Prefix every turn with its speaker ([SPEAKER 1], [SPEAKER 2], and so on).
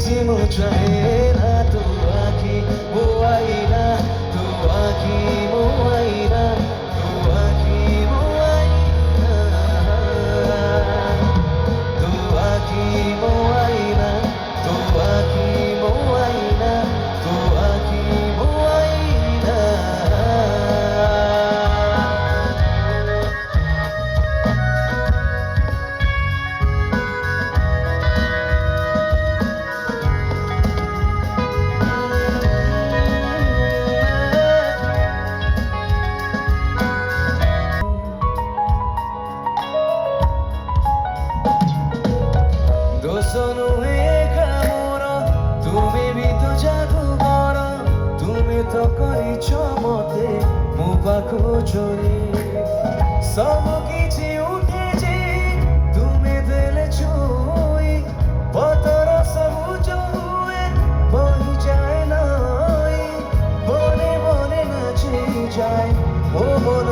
[SPEAKER 1] Intimo traena tu aqui moaina tu aqui moaina tu aqui moaina tu aqui moaina tu aqui moaina tu aqui moaina. Sono ekamoro, তুমি তো জাদুঘর, তুমি তো করিছ মতে মো পাখো ସବୁ କିଛି ଉଠିଛି ତୁମେ ଦେଲେ ଛୁଇ ପତର ସବୁଜ ହୁଏ ବହିଯାଏ ନଈ ବନେ ବନେ ନାଚି ଯାଏ ମୋ ମନ